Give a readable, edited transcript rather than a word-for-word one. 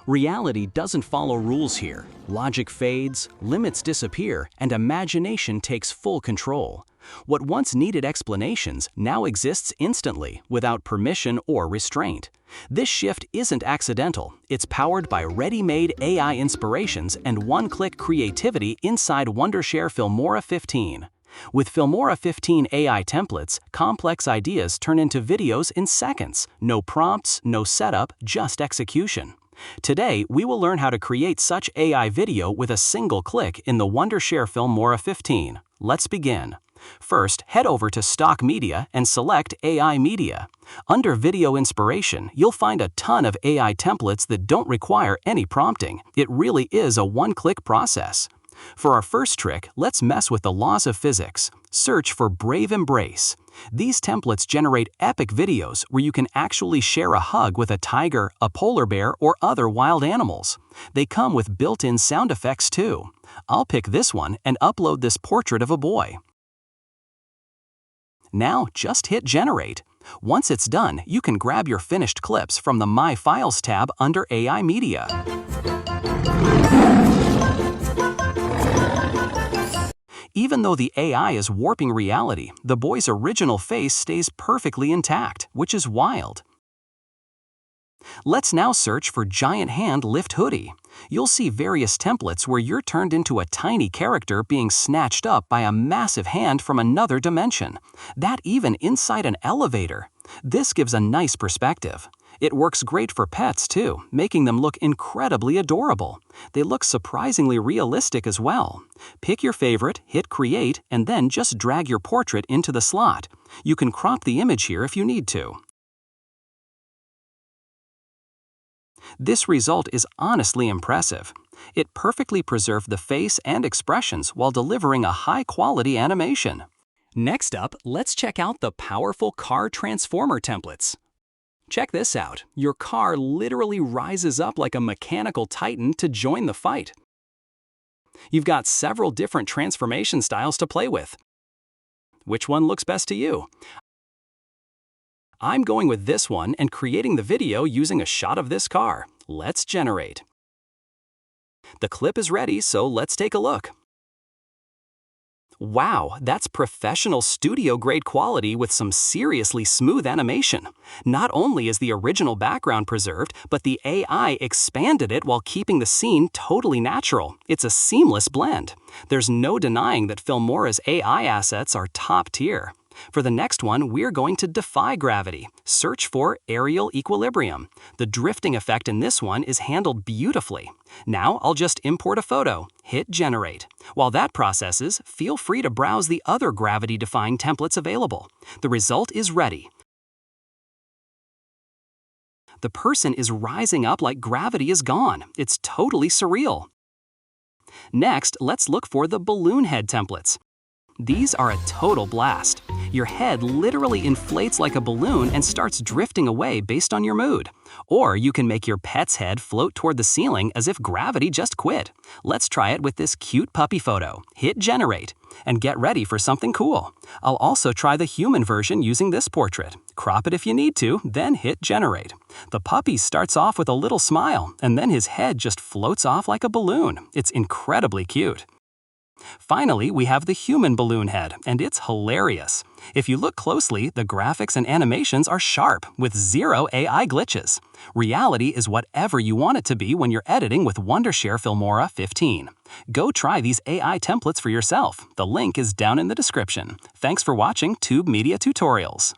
Reality doesn't follow rules here. Logic fades, limits disappear, and imagination takes full control. What once needed explanations now exists instantly, without permission or restraint. This shift isn't accidental. It's powered by ready-made AI inspirations and one-click creativity inside Wondershare Filmora 15. With Filmora 15 AI templates, complex ideas turn into videos in seconds. No prompts, no setup, just execution. Today, we will learn how to create such AI video with a single click in the Wondershare Filmora 15. Let's begin. First, head over to Stock Media and select AI Media. Under Video Inspiration, you'll find a ton of AI templates that don't require any prompting. It really is a one-click process. For our first trick, let's mess with the laws of physics. Search for Brave Embrace. These templates generate epic videos where you can actually share a hug with a tiger, a polar bear, or other wild animals. They come with built-in sound effects too. I'll pick this one and upload this portrait of a boy. Now just hit Generate. Once it's done, you can grab your finished clips from the My Files tab under AI Media. Even though the AI is warping reality, the boy's original face stays perfectly intact, which is wild. Let's now search for Giant Hand Lift Hoodie. You'll see various templates where you're turned into a tiny character being snatched up by a massive hand from another dimension. That even inside an elevator. This gives a nice perspective. It works great for pets too, making them look incredibly adorable. They look surprisingly realistic as well. Pick your favorite, hit Create, and then just drag your portrait into the slot. You can crop the image here if you need to. This result is honestly impressive. It perfectly preserved the face and expressions while delivering a high-quality animation. Next up, let's check out the powerful car transformer templates. Check this out. Your car literally rises up like a mechanical titan to join the fight. You've got several different transformation styles to play with. Which one looks best to you? I'm going with this one and creating the video using a shot of this car. Let's generate. The clip is ready, so let's take a look. Wow, that's professional studio-grade quality with some seriously smooth animation. Not only is the original background preserved, but the AI expanded it while keeping the scene totally natural. It's a seamless blend. There's no denying that Filmora's AI assets are top tier. For the next one, we're going to defy gravity. Search for aerial equilibrium. The drifting effect in this one is handled beautifully. Now I'll just import a photo. Hit Generate. While that processes, feel free to browse the other gravity-defying templates available. The result is ready. The person is rising up like gravity is gone. It's totally surreal. Next, let's look for the balloon head templates. These are a total blast. Your head literally inflates like a balloon and starts drifting away based on your mood. Or you can make your pet's head float toward the ceiling as if gravity just quit. Let's try it with this cute puppy photo. Hit Generate and get ready for something cool. I'll also try the human version using this portrait. Crop it if you need to, then hit Generate. The puppy starts off with a little smile, and then his head just floats off like a balloon. It's incredibly cute. Finally, we have the human balloon head, and it's hilarious. If you look closely, the graphics and animations are sharp, with zero AI glitches. Reality is whatever you want it to be when you're editing with Wondershare Filmora 15. Go try these AI templates for yourself. The link is down in the description. Thanks for watching Tube Media Tutorials.